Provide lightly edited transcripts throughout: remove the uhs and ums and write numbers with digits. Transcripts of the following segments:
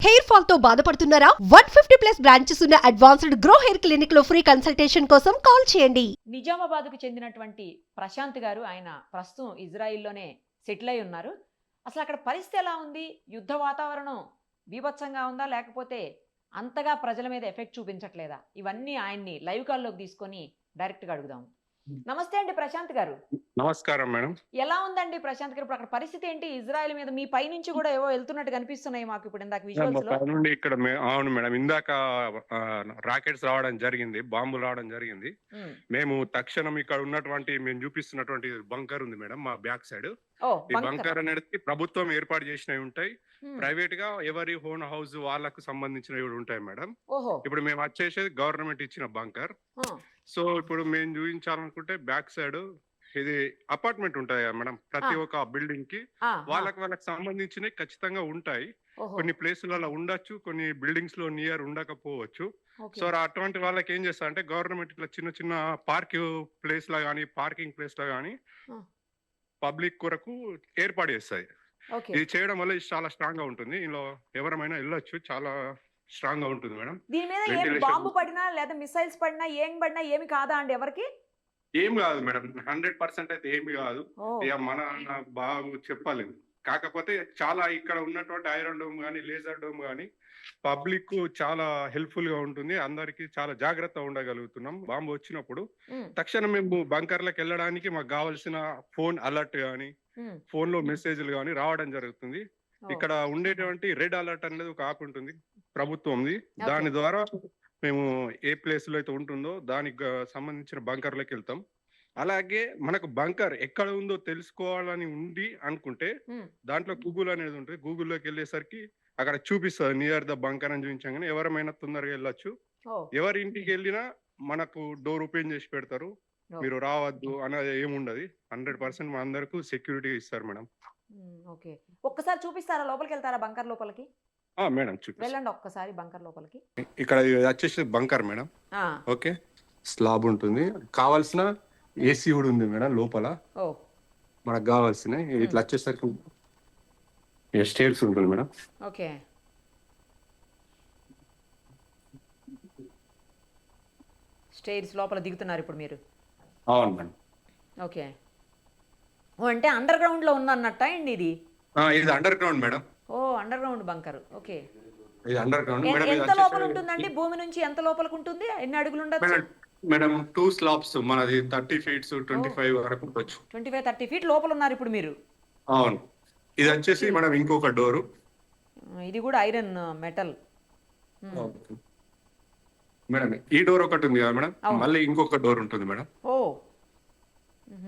Hair fall తో బాధపడుతున్నారా? 150+ branches ఉన్న అడ్వాన్స్డ్ గ్రో హెయిర్ క్లినిక్ లో ఫ్రీ కన్సల్టేషన్ కోసం కాల్ చేయండి. నిజామాబాద్కు చెందినటువంటి ప్రశాంత్ గారు, ఆయన ప్రస్తుతం ఇజ్రాయిల్లోనే సెటిల్ అయి ఉన్నారు. అసలు అక్కడ పరిస్థితి ఎలా ఉంది? యుద్ధ వాతావరణం బీభత్సంగా ఉందా, లేకపోతే అంతగా ప్రజల మీద ఎఫెక్ట్ చూపించట్లేదా? ఇవన్నీ ఆయన్ని లైవ్ కాల్లోకి తీసుకొని డైరెక్ట్గా అడుగుదాం. నమస్తే అండి ప్రశాంత్ గారు. నమస్కారం మేడం. ఎలా ఉందండి ప్రశాంత్ గారు? ఇప్పుడు అక్కడ పరిస్థితి ఏంటి? ఇజ్రాయెల్ మీద మీ పై నుంచి కూడా ఏవో వెళ్తున్నట్టు కనిపిస్తున్నాయి మాకు ఇప్పుడు ఇందాక విజువల్స్ లో. నుండి ఇక్కడ అవును మేడం, ఇందాక రాకెట్స్ రావడం జరిగింది, బాంబులు రావడం జరిగింది. మేము తక్షణం ఇక్కడ ఉన్నటువంటి మేము చూపిస్తున్నటువంటి బంకర్ ఉంది మేడం, మా బ్యాక్ సైడ్. ఈ బంకర్ అనేది ప్రభుత్వం ఏర్పాటు చేసినవి ఉంటాయి, ప్రైవేట్ గా ఎవరి ఓన్ హౌస్ వాళ్ళకు సంబంధించినవి ఉంటాయి మేడం. ఇప్పుడు మేము వచ్చేసేది గవర్నమెంట్ ఇచ్చిన బంకర్. సో ఇప్పుడు మేము చూపించాలనుకుంటే బ్యాక్ సైడ్ ఇది అపార్ట్మెంట్ ఉంటాయి కదా మేడం, ప్రతి ఒక్క బిల్డింగ్ కి వాళ్ళకి సంబంధించినవి ఖచ్చితంగా ఉంటాయి. కొన్ని ప్లేసులలో ఉండొచ్చు, కొన్ని బిల్డింగ్స్ లో నియర్ ఉండకపోవచ్చు. సో అటువంటి వాళ్ళకి ఏం చేస్తా అంటే గవర్నమెంట్ ఇట్లా చిన్న చిన్న ప్లేస్ లా గానీ, పార్కింగ్ ప్లేస్ లా గానీ పబ్లిక్ కొరకు ఏర్పాటు చేస్తాయి. ఇది చేయడం వల్ల ఇది చాలా స్ట్రాంగ్ గా ఉంటుంది, ఇందులో ఎవరైనా వెళ్ళొచ్చు, చాలా స్ట్రాంగ్ గా ఉంటుంది మేడం. దీని మీద ఏం బాంబు పడినా లేదా మిసైల్స్ పడినా ఏం పడినా ఏమి కాదా అండి ఎవరికి? ఏం కాదు మేడం, 100% అయితే ఏమి కాదు. ఇక మన బాబు చెప్పలేదు. కాకపోతే చాలా ఇక్కడ ఉన్నటువంటి ఐరన్ డోమ్ గానీ, లేజర్ డోమ్ గానీ పబ్లిక్ చాలా హెల్ప్ఫుల్ గా ఉంటుంది, అందరికి చాలా జాగ్రత్త ఉండగలుగుతున్నాం. బాంబు వచ్చినప్పుడు తక్షణం మేము బంకర్లకు వెళ్ళడానికి మాకు కావాల్సిన ఫోన్ అలర్ట్ గానీ, ఫోన్ లో మెసేజ్లు గానీ రావడం జరుగుతుంది. ఇక్కడ ఉండేటువంటి రెడ్ అలర్ట్ అనేది ఒక యాప్ ఉంటుంది ప్రభుత్వంది, దాని ద్వారా మేము ఏ ప్లేస్ లో అయితే ఉంటుందో దానికి సంబంధించిన బంకర్లోకి వెళ్తాం. అలాగే మనకు బంకర్ ఎక్కడ ఉందో తెలుసుకోవాలని ఉంది అనుకుంటే దాంట్లో గూగుల్ అనేది ఉంటుంది, గూగుల్లోకి వెళ్ళేసరికి అక్కడ చూపిస్తుంది నియర్ ద బంకర్ అని చూపించగానే ఎవరైనా తొందరగా వెళ్ళొచ్చు. ఎవరి ఇంటికి వెళ్ళినా మనకు డోర్ ఓపెన్ చేసి పెడతారు, మీరు రావద్దు అనేది ఏముండదు. 100% మా అందరికి సెక్యూరిటీ ఇస్తారు మేడం. ఓకే, ఒక్కసారి చూపిస్తారా? లోపలికి వెళ్తారా బంకర్ లోపలికి? మేడం వెళ్ళండి ఒక్కసారి బంకర్ లోపలికి. ఇక్కడ వచ్చేసి బంకర్ మేడం. ఓకే, స్లాబ్ ఉంటుంది, కావాల్సిన ఏసీ కూడా ఉంది మేడం లోపల. మనకు కావాల్సిన ఇట్లా వచ్చేసరికి స్టేర్స్ ఉంటుంది మేడం. ఓకే, స్టేర్స్ లోపల దిగుతున్నారు ఇప్పుడు మీరు? అవును మేడం. ఓకే, అంటే అండర్ గ్రౌండ్ లో ఉందన్నట్ట అండి ఇది? ఇది under ground madam. Under ground bunker. Okay, ఇది అండర్ గ్రౌండ్ మేడం. ఎంత లోపల ఉంటుందండి? భూమి నుంచి ఎంత లోపలికి ఉంటుంది? ఎన్ని అడుగులు ఉండొచ్చు మేడం? 2 స్లాబ్స్, మనది 30 feet 25 వరకు ఉండొచ్చు. 25-30 feet లోపల ఉన్నారు ఇప్పుడు మీరు? అవును. ఇది వచ్చేసి మేడం ఇంకొక డోరు, ఇది కూడా ఐరన్ మెటల్ మేడం. ఈ డోర్ ఒకటి ఉంది కదా మేడం, మళ్ళీ ఇంకొక డోర్ ఉంటుంది మేడం.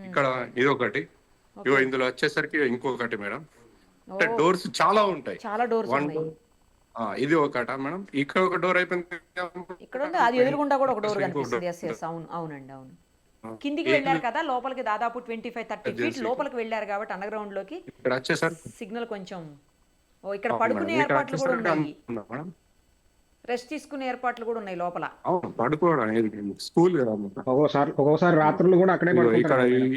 ఇక్కడ ఇది ఒకటి, ఇందులో వచ్చేసరికి ఇంకొకటి మేడం. అంటే డోర్స్ చాలా ఉంటాయి, చాలా డోర్స్ ఉన్నాయి. ఇది ఒకట మేడం, ఇక్కడ ఒక డోర్ అయిపోయింది, ఇక్కడ ఉంది, అది ఎదురుగుండా కూడా ఒక డోర్ కనిపిస్తుంది. అవునండి, అవును. కిందికి వెళ్ళారు కదా లోపలికి, దాదాపు 25-30 feet లోపలికి వెళ్ళారు కాబట్టి అండర్ గ్రౌండ్ లోకి. ఇక్కడ వచ్చేసరికి సిగ్నల్ కొంచెం ఇక్కడ పడుకునే ఏర్పాట్లు కూడా ఉన్నాయి, రెస్ట్ తీసుకునే ఏర్పాట్లు కూడా ఉన్నాయి లోపల. స్కూల్ ఒక్కోసారి రాత్రులు కూడా అక్కడే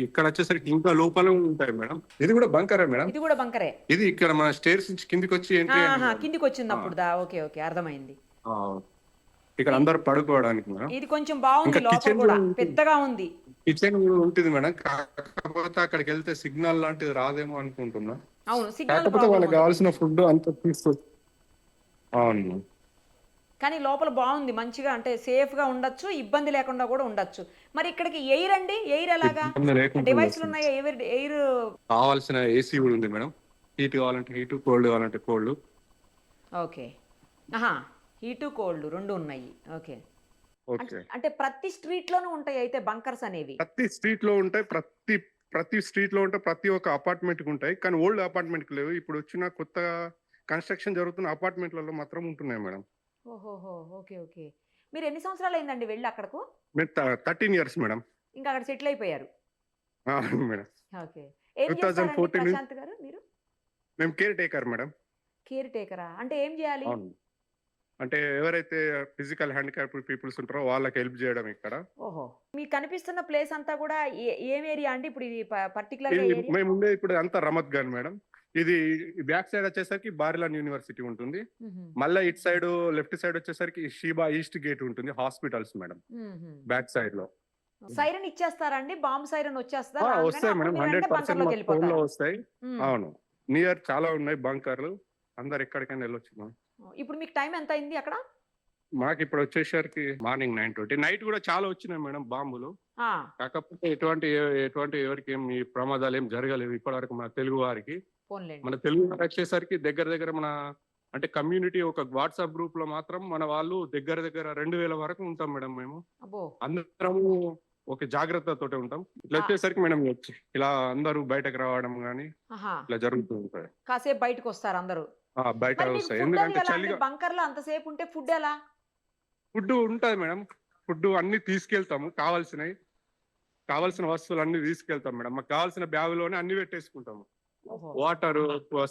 ఇక్కడ వచ్చేసరికి ఇంకా లోపల ఉంటాయి మేడం. ఇది కూడా బంకరే మేడం. ఇది కూడా బంకరే. ఇది ఇక్కడ మన స్టేర్స్ నుంచి కిందికి వచ్చి కిందికి వచ్చింది అప్పుడు. ఓకే ఓకే, అర్థమైంది. ఇక్కడ అందరు పడుకోవడానికి మేడం. ఇది కొంచెం బాగుంది, లోపల కూడా పెద్దగా ఉంది. కిచెన్ ఉంటుంది మేడం, కాకపోతే అక్కడికి వెళ్తే సిగ్నల్ లాంటిది రాదేమో అనుకుంటున్నా. అవును, సిగ్నల్ కాకపోతే వాళ్ళకి కావాల్సిన ఫుడ్ అంతా తీసుకోవచ్చు. అవును, కానీ లోపల బాగుంది మంచిగా, అంటే సేఫ్ గా ఉండొచ్చు, ఇబ్బంది లేకుండా కూడా ఉండొచ్చు. మరి ఇక్కడికి ఎయిర్ అండి, ఎయిర్ ఎలాగా? డివైస్లు ఉన్నాయి, ఎయిర్ కావాల్సిన ఏసీ కూడా ఉంది మేడం. హీట్ కావాలంటే హీట్, కోల్డ్ కావాలంటే కోల్డ్. ఓకే, హీటు కోల్డ్ రెండు ఉన్నాయి. ఓకే, అంటే ప్రతి స్ట్రీట్ లోనూ ఉంటాయి అయితే బంకర్స్ అనేవి? ప్రతి స్ట్రీట్ లో ఉంటాయి, ప్రతి స్ట్రీట్ లో ఉంటాయి, ప్రతి ఒక్క అపార్ట్మెంట్ కి ఉంటాయి. కానీ ఓల్డ్ అపార్ట్మెంట్ కి లేవు, ఇప్పుడు వచ్చిన కొత్తగా కన్స్ట్రక్షన్ జరుగుతున్న అపార్ట్మెంట్లలో మాత్రం ఉంటున్నాయి మేడం. ఓహోహో, ఓకే ఓకే. మీరు ఎన్ని సంవత్సరాలు అయిందండి వెళ్ళి అక్కడకు? 13 years మేడం. ఇంకా అక్కడ సెటిల్ అయిపోయారు మేడం. ఓకే, ఏం చేస్తారండి ప్రశాంత్ గారు మీరు? మేము కేర్ టేకర్ మేడం. కేర్ టేకరా అంటే ఏం చేయాలి? అంటే ఎవరైతే ఫిజికల్ హ్యాండిక్యాప్ పీపుల్స్ ఉంటారో వాళ్ళకి హెల్ప్ చేయడం ఇక్కడ. ఓహో, మీకు కనిపిస్తున్న ప్లేస్ అంతా కూడా ఏం ఏరియా అండి ఇప్పుడు? ఇది పర్టికులర్ మేము ఉండేది ఇప్పుడు అంతా రమత్ గన్ మేడం. ఇది బ్యాక్ సైడ్ వచ్చేసరికి బారిలాన్ యూనివర్సిటీ ఉంటుంది. మ్మ్. మళ్ళీ ఇటు సైడ్ లెఫ్ట్ సైడ్ వచ్చేసరికి షీబా ఈస్ట్ గేట్ ఉంటుంది, హాస్పిటల్స్ మేడం మ్మ్. బ్యాక్ సైడ్ లో. సైరన్ ఇచ్చేస్తారండి, బాంబ్ సైరన్ వచ్చేస్తా వస్తాయి మేడం, 100% లోకి మా ఫోన్ లో వెళ్ళిపోతారు. వస్తాయి. అవును, నియర్ చాలా ఉన్నాయి బంకర్లు, అందరు ఎక్కడికైనా వెళ్ళొచ్చు మేడం. ఇప్పుడు మీకు టైం ఎంత అయింది అక్కడ? మాకు ఇప్పుడు వచ్చేసరికి మార్నింగ్ 9:20. నైట్ కూడా చాలా వచ్చినాయి మేడం బాంబులు. ఆ, కాకపోతే ఎటువంటి ఎవరికి ఏం ఈ ప్రమాదాలు ఏం జరగలేవు ఇప్పటివరకు మన తెలుగు వారికి. పోన్లేండి. మన తెలుగు వారికి వచ్చేసరికి దగ్గర మన అంటే కమ్యూనిటీ ఒక వాట్సాప్ గ్రూప్ లో మాత్రం మన వాళ్ళు దగ్గర 2000 వరకు ఉంటాం మేడం. మేము అబ్బో. అందరము ఒక జాగ్రత్తతోటే ఉంటాం. ఇట్లా వచ్చేసరికి మేడం ఇలా అందరూ బయటకు రావడం గానీ ఆహా. ఇట్లా జరుగుతూ ఉంటాయి. కాసేపు బయటకు వస్తారు అందరూ. బయట మరి మీకు వస్తాయి ఫుడ్ ఎందుకంటే అది ఎలా అండి? చలిగా. బంకర్లో అంతసేపు ఉంటే ఫుడ్ ఎలా? ఫుడ్ ఉంటది మేడం, ఫుడ్ అన్ని తీసుకెళ్తాము, కావాల్సిన వస్తువులు అన్ని తీసుకెళ్తాం మేడం. మాకు కావాల్సిన బ్యాగులోనే అన్ని పెట్టేసుకుంటాము. ఓహో. వాటర్,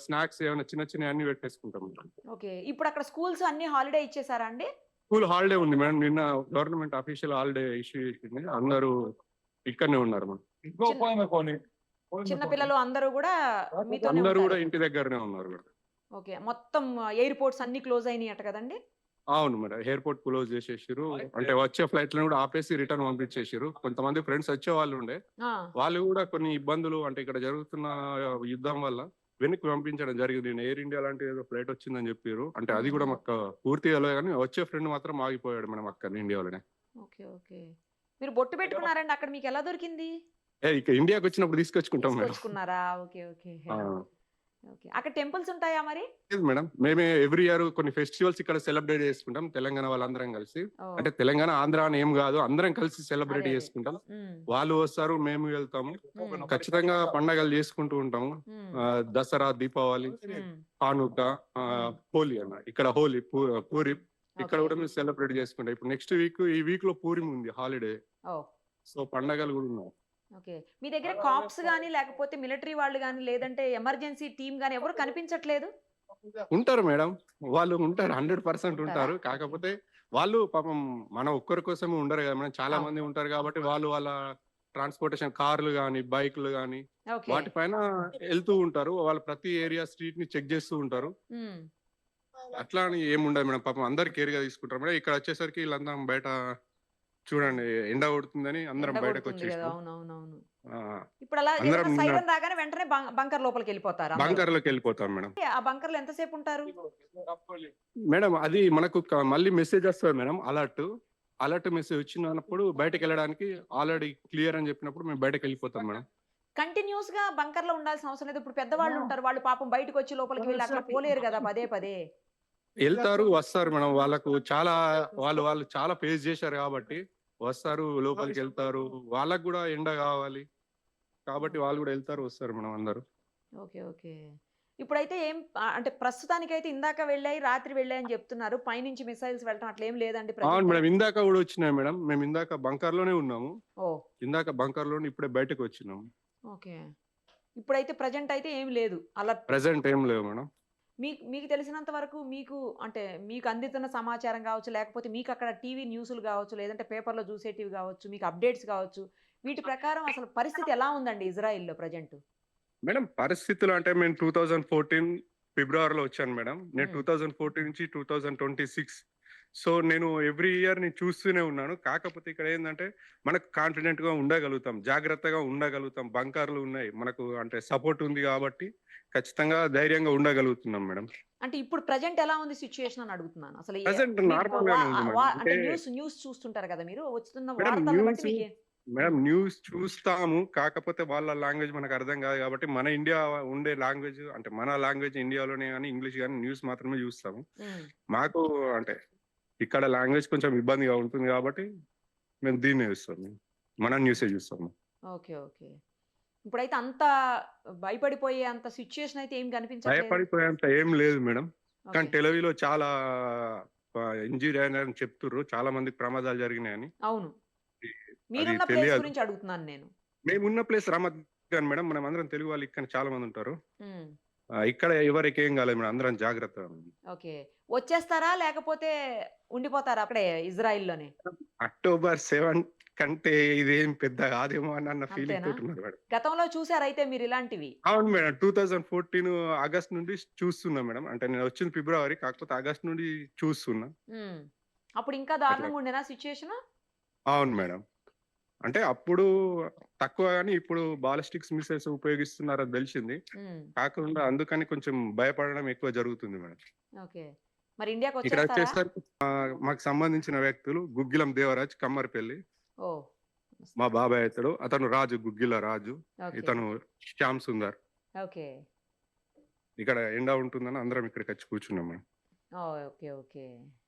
స్నాక్స్ ఏమైనా చిన్న అన్ని పెట్టేసుకుంటాం. ఓకే, ఇప్పుడు అక్కడ స్కూల్స్ అన్ని హాలిడే ఇచ్చేసారా అండి? స్కూల్ హాలిడే ఉంది మేడం, నిన్న గవర్నమెంట్ అఫీషియల్ హాలిడే ఇష్యూ చేసింది. అందరూ ఇక్కడనే ఉన్నారు మేడం. చిన్న పిల్లలు అందరూ కూడా మీతోనే అందరూ ఉంటారు? కూడా ఇంటి దగ్గరనే ఉన్నారు మేడం. ఓకే, మొత్తం ఎయిర్పోర్ట్స్ అన్ని క్లోజ్ అయినాయి అట కదండి? అవును మేడం, ఎయిర్పోర్ట్ క్లోజ్ చేసేసారు. అంటే వచ్చే ఫ్లైట్ లను కూడా ఆపేసి రిటర్న్ పంపించేసారు. కొంతమంది ఫ్రెండ్స్ వచ్చే వాళ్ళు ఉండే, ఆ, వాళ్ళు కూడా కొన్ని ఇబ్బందులు అంటే ఇక్కడ జరుగుతున్న యుద్ధం వల్ల వెనక్కి పంపించడం జరిగింది. నేను ఎయిర్ ఇండియా లాంటి ఏదో ఫ్లైట్ వచ్చిందని చెప్పారు. అంటే అది కూడా మాకు పూర్తిగా తెలియదు కానీ వచ్చే ఫ్రెండ్ మాత్రం ఆగిపోయాడు మేడం అక్కడ ఇండియాలోనే. Okay okay. మీరు బొట్టు పెట్టుకున్నారండి అక్కడ, మీకు ఎలా దొరికింది? ఇక ఇండియాకి వచ్చినప్పుడు తీసుకొచ్చుకుంటాం మేడం. తీసుకొచ్చుకున్నారా? ఓకే ఓకే ఆ, ఓకే. అక్కడ టెంపుల్స్ ఉంటాయా మరి? లేదు మేడం, మేమే ఎవ్రీ ఇయర్ కొన్ని ఫెస్టివల్స్ ఇక్కడ సెలబ్రేట్ చేసుకుంటాం, తెలంగాణ వాళ్ళందరం కలిసి. ఓ, అంటే తెలంగాణ ఆంధ్ర అని ఏం కాదు, అందరం కలిసి సెలబ్రేట్ అదే. చేసుకుంటాం. మ్మ్. వాళ్ళు వస్తారు, మేము వెళ్తాము. మ్మ్. ఖచ్చితంగా పండగలు చేసుకుంటూ ఉంటాము. మ్మ్. దసరా, దీపావళి, మ్మ్. హానుకా, హోలీ అన్న ఇక్కడ హోలీ, పూరి ఇక్కడ ఓకే. కూడా మేము సెలబ్రేట్ చేసుకుంటాం. ఇప్పుడు నెక్స్ట్ ఈ వీక్ లో పూరి ఉంది హాలిడే, ఓ, సో పండగలు కూడా ఉన్నాయి. ఓకే. మీ దగ్గర కాప్స్ గానీ లేకపోతే మిలిటరీ వాళ్ళు గానీ లేదంటే ఎమర్జెన్సీ టీమ్ గానీ ఎవరు కనిపించట్లేదు? ఉంటారు మేడం, వాళ్ళు ఉంటారు, 100% ఉంటారా? ఉంటారు. కాకపోతే వాళ్ళు పాపం మన ఒక్కరి కోసమే ఉండరు కదా మేడం, చాలా అవును. మంది ఉంటారు కాబట్టి వాళ్ళ ట్రాన్స్పోర్టేషన్ కార్లు గానీ బైక్లు గానీ ఓకే. వాటిపైన వెళ్తూ ఉంటారు. వాళ్ళు ప్రతి ఏరియా స్ట్రీట్ ని చెక్ చేస్తూ ఉంటారు. మ్మ్. అట్లా అని ఏముండదు మేడం, పాపం అందరు కేర్ గా తీసుకుంటారు మేడం. ఇక్కడ వచ్చేసరికి వీళ్ళందరం బయట చూడండి ఎండ కొడుతుందని అందరం ఎండ బయటకు కొడుతుంది కదా, వచ్చేసాం. అవునవునవును. ఆ, ఇప్పుడు అలా అందరం ఏదైనా సైరన్ రాగానే వెంటనే బంకర్ లోపలికి వెళ్ళిపోతారు అందరూ? బంకర్ లోకి వెళ్ళిపోతాం మేడం. ఆ బంకర్లో ఎంతసేపు ఉంటారు? మేడం అది మనకు మళ్ళీ మెసేజ్ వస్తుంది మేడం, అలర్ట్ మెసేజ్ వచ్చినప్పుడు బయటకు వెళ్ళడానికి ఆల్రెడీ క్లియర్ అని చెప్పినప్పుడు మేము బయటకు వెళ్ళిపోతాం మేడం. కంటిన్యూస్ గా బంకర్ లో ఉండాల్సిన అవసరం లేదు. ఇప్పుడు పెద్దవాళ్ళు ఉంటారు, వాళ్ళు పాపం బయటకు వచ్చి లోపలికి వెళ్ళి అట్లా పోలేరు కదా పదే పదే. వెళ్తారు, వస్తారు మేడం. వాళ్ళకు చాలా వాళ్ళు చాలా ఫేస్ చేశారు కాబట్టి వస్తారు, లోపలికి వెళ్తారు. వాళ్ళకు కూడా ఎండ కావాలి కాబట్టి వాళ్ళు కూడా వెళ్తారు, వస్తారు మేడం అందరూ. Okay okay. ఇప్పుడైతే ఏం అంటే ప్రస్తుతానికైతే ఇందాక వెళ్ళాయి, రాత్రి వెళ్ళాయి అని చెప్తున్నారు. పైనుంచి మిసైల్స్ వెళ్ళటం అట్లా ఏం లేదండి అవును present? మేడం, ఇందాక కూడా వచ్చినాయి మేడం. మేము ఇందాక బంకర్ లోనే ఉన్నాము, ఓ, ఇందాక బంకర్ లోనే ఇప్పుడే బయటకు వచ్చినాము. ఓకే. ఇప్పుడైతే ప్రజెంట్ అయితే ఏం లేదు అలర్ట్. ప్రెసెంట్ ఏం లేవు మేడం. మీకు తెలిసినంత వరకు మీకు అందుతున్న సమాచారం కావచ్చు, లేకపోతే మీకు అక్కడ టీవీ న్యూస్లు కావచ్చు, లేదంటే పేపర్లో చూసేటివి కావచ్చు, మీకు అప్డేట్స్ కావచ్చు, వీటి ప్రకారం అసలు పరిస్థితి ఎలా ఉందండి ఇజ్రాయిల్లో ప్రజెంట్? మేడం పరిస్థితులు అంటే మేము 2014 ఫిబ్రవరిలో వచ్చాను మేడం. నేను మ్మ్. 2014 నుంచి 2026, సో నేను ఎవ్రీ ఇయర్ నేను చూస్తూనే ఉన్నాను. కాకపోతే ఇక్కడ ఏంటంటే మనకు కాన్ఫిడెంట్ గా ఉండగలుగుతాం, జాగ్రత్తగా ఉండగలుగుతాం. బంకర్లు ఉన్నాయి మనకు, అంటే సపోర్ట్ ఉంది కాబట్టి ఖచ్చితంగా ధైర్యంగా ఉండగలుగుతున్నాం మేడం. అంటే ఇప్పుడు ప్రజెంట్ ఎలా ఉంది సిచ్యుయేషన్ అని అడుగుతున్నాను. అసలు Present normal గానే ఉంది మేడం. అంటే అంటే న్యూస్ చూస్తుంటారు కదా మీరు, వస్తున్న మేడం వార్తలను బట్టి న్యూస్ మీకు మేడం న్యూస్ చూస్తాము, కాకపోతే వాళ్ళ లాంగ్వేజ్ మనకు అర్థం కాదు కాబట్టి మన ఇండియా ఉండే లాంగ్వేజ్ అంటే మన లాంగ్వేజ్ ఇండియాలోనే కానీ ఇంగ్లీష్ కానీ న్యూస్ మాత్రమే చూస్తాము. మ్మ్. మాకు అంటే ఇక్కడ లాంగ్వేజ్ కొంచెం ఇబ్బందిగా ఉంటుంది కాబట్టి మేము దీన్నే చూస్తాము, మన న్యూసే చూస్తాము. Okay okay. ఇప్పుడైతే అంత భయపడిపోయే అంత సిచ్యుయేషన్ అయితే ఏం కనిపించట్లేదు. భయపడిపోయేంత ఏం లేదు మేడం, ఓకే. కానీ టెలివిలో చాలా ఇంజూరీ అయినారని చెప్తుర్రు, చాలా మందికి ప్రమాదాలు జరిగినాయని. అవును, అది మీరున్న ప్లేస్ తెలియదు. గురించి అడుగుతున్నాను నేను. మేమున్న ప్లేస్ రామత్ గాన్ మేడం, మనం అందరం తెలుగు వాళ్ళు ఇక్కడ చాలా మంది ఉంటారు. మ్మ్. ఇక్కడ ఎవరికి ఏం కాలేదు మేడం, అందరం జాగ్రత్త. ఓకే, వచ్చేస్తారా లేకపోతే ఉండిపోతారా అక్కడే ఇజ్రాయిల్లోనే? అక్టోబర్ 7 కంటే ఇదేం పెద్ద కాదేమో అని అన్న ఫీలింగ్ అంతేనా? తోటి ఉన్నారు మేడం. గతంలో చూసారైతే మీరు ఇలాంటివి? అవును మేడం. 2014 ఆగస్ట్ నుండి చూస్తున్నా మేడం. అంటే నేను వచ్చింది ఫిబ్రవరి. కాకపోతే ఆగస్ట్ నుండి చూస్తున్నా. హ్మ్. అప్పుడు ఇంకా అట్లా. దారుణంగా ఉండేనా సిట్యుయేషను? అవును మేడం. అంటే అప్పుడు తక్కువ గాని ఇప్పుడు బాలిస్టిక్స్ మిసైల్స్ ఉపయోగిస్తున్నారని తెలిసింది. హ్మ్. కాకుండా అందుకని కొంచెం భయపడడం ఎక్కువ జరుగుతుంది మేడం. ఓకే. మరి ఇండియాకి ఇక్కడ వచ్చేస్తారా? వచ్చేసరికి మాకు సంబంధించిన వ్యక్తులు గుగ్గిలం దేవరాజ్ కమ్మరిపల్లి. ఓహ్! మా బాబాయ్ అతడు. అతను రాజు గుగ్గిల రాజు. ఓకే. ఇతను శ్యామ్ సుందర్. ఓకే. ఇక్కడ ఎండ ఉంటుందని అందరం ఇక్కడికొచ్చి కూర్చున్నాం మేడం. ఓహ్! ఓకే. ఓకే.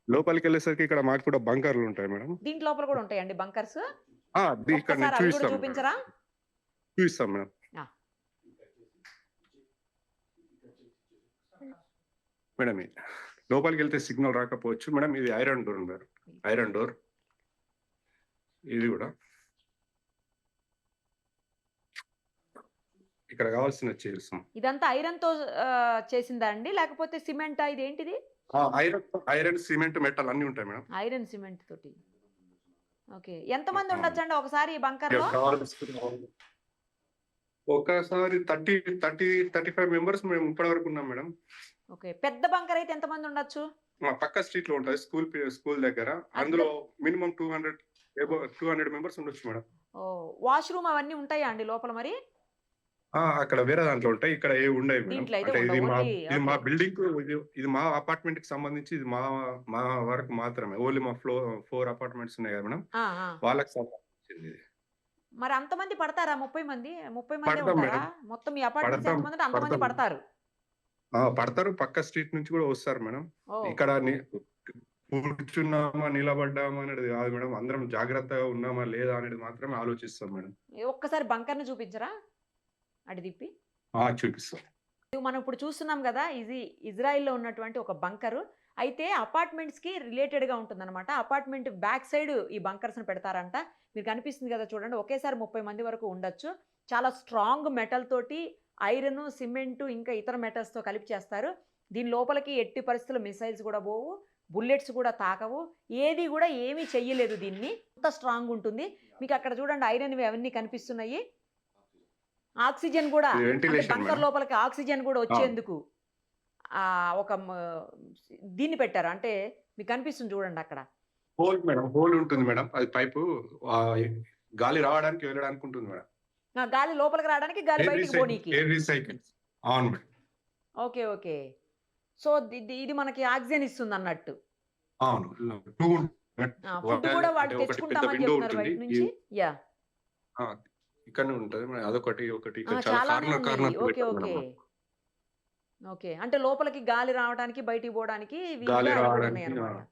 లోపలికెళ్ళేసరికి ఇక్కడ మాకు కూడా బంకర్‌లు ఉంటాయి మేడం. దీంట్ లోపల కూడా ఉంటాయండి బంకర్స్? ఇక్కడ నేను ఒక్కసారి అవి కూడా చూపిస్తాను మేడం. చూపించరా? చూపిస్తాం మేడం. ఆ! మేడం లోపలికెళ్తే సిగ్నల్ రాకపోవచ్చు. మేడం ఇది iron door madam. Iron door. ఇది కూడా. ఇక్కడ కావాల్సిన చైర్స్. ఇదంతా ఐరన్‌తో చేసిందా అండి? లేకపోతే సిమెంటా? ఇదేంటిది? ఐరన్, సిమెంట్, మెటల్ అన్నీ ఉంటాయి మేడం. ఐరన్ సిమెంట్ తోటి. ఓకే. ఎంతమంది ఉండొచ్చండి ఒకసారి ఈ బంకర్‌లో? ఒకసారి 35 మెంబర్స్ మేము ఇప్పటివరకు ఉన్నాం మేడం. ఓకే. పెద్ద బంకర్ అయితే ఎంతమంది ఉండొచ్చు? మా పక్క స్ట్రీట్ లో ఉంటది స్కూల్ దగ్గర. అందులో మినిమం 200 మెంబర్స్ ఉండొచ్చు మేడం. ఓహ్! వాష్‌రూమ్ అవన్నీ ఉంటాయా అండి లోపల మరి? అక్కడ వేరే దాంట్లో ఉంటాయి. ఇక్కడ ఏవి ఉండవు మేడం. దీంట్లో అయితే అంటే ఉండవు. ఇది ఓన్లీ మా ఓకే. బిల్డింగ్ ఇది మా అపార్ట్మెంట్ కి సంబంధించి ఇది మా వరకు మాత్రమే. ఓన్లీ మా 4 అపార్ట్మెంట్స్ ఉన్నాయి కదా మేడం. ఆ! ఆ! వాళ్ళకి సంబంధించింది ఇది. మరి అంతమంది పడతారా? 30 మంది? 30 మందే పడతాం ఉంటారా? మేడం. మొత్తం మీ అపార్ట్మెంట్స్ పడతాం. ఎంతమంది ఉంటే అంతమంది పడతాం. పడతారు. పడతారు. పక్క స్ట్రీట్ నుంచి కూడా వస్తారు మేడం. ఓహ్! ఇక్కడ కూర్చున్నామా, నిలబడ్డామా అనేది కాదు మేడం. అందరం జాగ్రత్తగా ఉన్నామా లేదా అనేది మాత్రమే ఆలోచిస్తాం మేడం. ఒక్కసారి బంకర్‌ని చూపించరా? అటు తిప్పి. చూపిస్తాం. మనం ఇప్పుడు చూస్తున్నాం కదా! ఇది ఇజ్రాయెల్‌లో ఉన్నటువంటి ఒక బంకరు. అయితే అపార్ట్మెంట్స్‌కి రిలేటెడ్‌గా ఉంటుందన్నమాట. అపార్ట్మెంట్ బ్యాక్ సైడ్ ఈ బంకర్స్‌ని పెడతారంట. మీకు కనిపిస్తుంది కదా చూడండి. ఒకేసారి 30 మంది వరకు ఉండొచ్చు. చాలా స్ట్రాంగ్ మెటల్ తోటి ఐరన్, సిమెంట్ ఇంకా ఇతర మెటల్స్‌తో కలిపి చేస్తారు. దీని లోపలికి ఎట్టి పరిస్థితుల్లో మిసైల్స్ కూడా పోవు. బుల్లెట్స్ కూడా తాకవు. ఏది కూడా ఏమీ చెయ్యలేదు దీన్ని. అంత స్ట్రాంగ్ ఉంటుంది. మీకు అక్కడ చూడండి ఐరన్‌వి అవన్నీ కనిపిస్తున్నాయి. ఆక్సిజన్ కూడా ఇది అంటే వెంటిలేషన్ బంకర్ మేడం. లోపలికి ఆక్సిజన్ కూడా వచ్చేందుకు ఒక దీన్ని పెట్టారు. అంటే మీకు కనిపిస్తుంది చూడండి అక్కడ. Whole madam. హోల్ ఉంటుంది మేడం. అది పైపు గాలి రావడానికి వెళ్ళడానికి ఉంటుంది మేడం. గాలి లోపలికి రావడానికి, గాలి బయటికి పోనీకి. Air recycle. అవును మేడం. ఓకే. ఓకే. సో ఇది మనకి ఆక్సిజన్ ఇస్తుంది అన్నట్టు. అవును. 2 ఫుడ్ కూడా వాళ్ళు అంటే ఒకటి పెద్ద తెచ్చుకుంటామని విండో చెప్తున్నారు ఉంటుంది. బయట నుంచి. యాహ్! ఇక్కడనే ఉంటది. అదొకటి ఇక్కడ చాలా చాలానే కార్నర్ ఉన్నాయి. ఓకే. పెట్టారు ఓకే. మేడం. ఓకే. అంటే లోపలికి గాలి రావడానికి, బయటికి పోవడానికి వీలుగా గాలి అవి కూడా రావడానికి ఉన్నాయన్నమాట.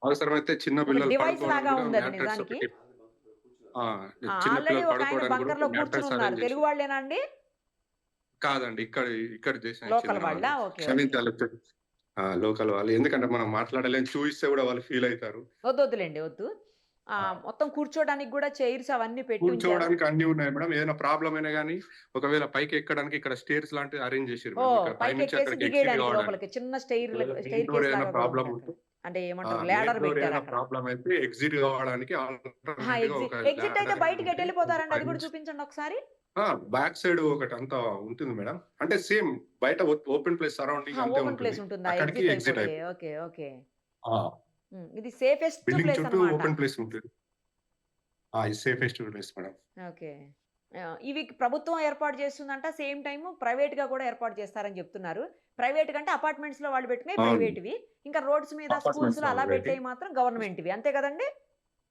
అవసరమైతే చిన్న ఒక పిల్లలు డివైస్ లాగా పడుకోవడానికి ఉంది కూడా అది మ్యాట్రెస్ నిజానికి. ఒకటి. చిన్న ఆల్రెడీ పిల్లలు ఒక ఆయన పడుకోవడానికి కూడా బంకర్‌లో మ్యాట్రెస్ కూర్చునున్నారు. అరేంజ్ తెలుగు చేసి. వాళ్ళేనా అండి? కాదండి. ఇక్కడ దేశానికి లోకల్ చెందిన వాళ్ళా? వాళ్ళు. ఓకే. ఓకే. క్షమించాలి. లోకల్ వాళ్ళు. ఎందుకంటే మనం మాట్లాడలేం. చూయిస్తే కూడా వాళ్ళు ఫీల్ అవుతారు. వద్దొద్దులేండి. వద్దు. మొత్తం కూర్చోడానికి కూడా చైర్స్ అవన్నీ పెట్టి ఉంచారు. కూర్చోవడానికి అన్ని ఉన్నాయి మేడం. ఏదైనా ప్రాబ్లమ్ అయినా గానీ ఒకవేళ పైకి ఎక్కడానికి ఇక్కడ స్టేర్స్ లాంటివి అరేంజ్ చేసిర్రు మేడం. ఓహ్! ఇక్కడ పైకి పైనుంచి ఎక్కేసి అక్కడికి ఎగ్జిట్ దిగేయడానికి కావడానికి. లోపలికి చిన్న స్టెయిర్ మెయిన్ డోర్ కేస్ ఏదైనా లాగా కూడా ప్రాబ్లమ్ ఉంది ఉంటే అక్కడ. అంటే ఏమంటారు మెయిన్ లాడర్ డోర్ పెట్టారు ఏదైనా అక్కడ. ప్రాబ్లమ్ అయితే ఎగ్జిట్ కావడానికి ఆల్టర్నేట్ గా ఒక ఎగ్జిట్ అయితే లాడర్ బయటికి ఎటు ఉంటే వెళ్ళిపోతారండి? అది కూడా పైనుంచి చూపించండి ఒకసారి. బ్యాక్ సైడ్ ఒకటి అంతా ఉంటుంది మేడం. అంటే సేమ్ బయట ఓపెన్ ప్లేస్ సరౌండింగ్ అంతే ఓపెన్ ఉంటుంది. ప్లేస్ ఉంటుందా? అక్కడికి ఎగ్జిట్ ఎగ్జిట్ అయిపోతే. అయిపోతుంది. ఓకే. ఓకే. ఆ! ఇది సేఫెస్ట్ బిల్డింగ్ ప్లేస్ చుట్టూ అన్నమాట. ఓపెన్ ప్లేస్ ఉంటుంది. ఇది సేఫెస్ట్ ప్లేస్ మేడం. ఓకే. ఇవి ప్రభుత్వం ఏర్పాటు చేస్తుందంట. సేమ్ టైమ్ ప్రైవేట్‌గా కూడా ఏర్పాటు చేస్తారని చెప్తున్నారు. ప్రైవేట్ కంటే అపార్ట్మెంట్స్‌లో వాళ్ళు పెట్టినవి అవును. ప్రైవేట్‌వి. ఇంకా రోడ్స్ మీద, అపార్ట్మెంట్స్ స్కూల్స్‌లో అలా పెట్టి పెట్టేవి మాత్రం గవర్నమెంట్‌వి. అంతే కదండీ!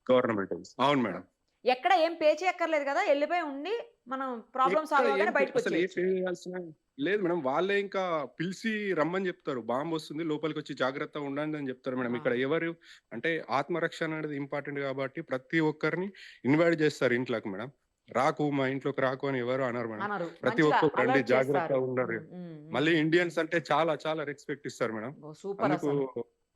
గవర్నమెంట్. అవును మేడం. ఎక్కడ ఏం పే చేయక్కర్లేదు కదా! ఎళ్ళిపోయి ఉండి మనం ప్రాబ్లమ్ సాల్వ్ అసలు అవ్వగానే ఏ పే బయటకొచ్చేయొచ్చు. చేయాల్సిన లేదు మేడం. వాళ్ళే ఇంకా పిలిచి రమ్మని చెప్తారు. బాంబ్ వస్తుంది లోపలికొచ్చి జాగ్రత్తగా ఉండండి అని చెప్తారు మేడం. ఆ! ఇక్కడ ఎవరు అంటే ఆత్మరక్షణ అనేది ఇంపార్టెంట్ కాబట్టి ప్రతి ఒక్కరిని ఇన్వైట్ చేస్తారు ఇంట్లోకి మేడం. మా ఇంట్లోకి రాకు అని ఎవరు అనరు మేడం. అనరు. ప్రతి మంచిగా ఒక్కరు రండి అలర్ట్ చేస్తారు. జాగ్రత్తగా ఉండరు. మళ్ళీ ఇండియన్స్ అంటే చాలా రెస్పెక్ట్ ఇస్తారు మేడం. సూపర్ అందుకు అసలు.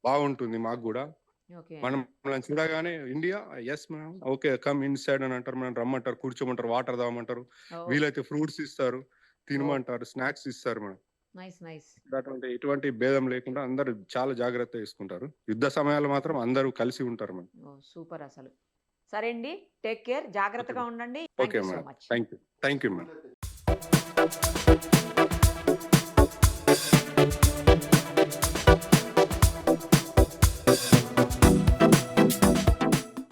బాగుంటుంది మాకు కూడా. ఓకే. మనల్ని చూడగానే India yes madam okay come inside అని అంటారు మేడం. రమ్మంటారు, కూర్చోమంటారు, వాటర్ తాగమంటారు. ఓహ్! వీలైతే ఫ్రూట్స్ ఇస్తారు, ఓహ్! తినమంటారు, స్నాక్స్ ఇస్తారు మేడం. నైస్. ఎటువంటి భేదం లేకుండా అందరూ చాలా జాగ్రత్త తీసుకుంటారు. యుద్ధ సమయాల్లో మాత్రం అందరూ కలిసి ఉంటారు మేడం. ఓహ్! సూపర్ అసలు. సరే అండి, టేక్ కేర్, జాగ్రత్తగా ఉండండి. Okay so madam, much. Thank you madam.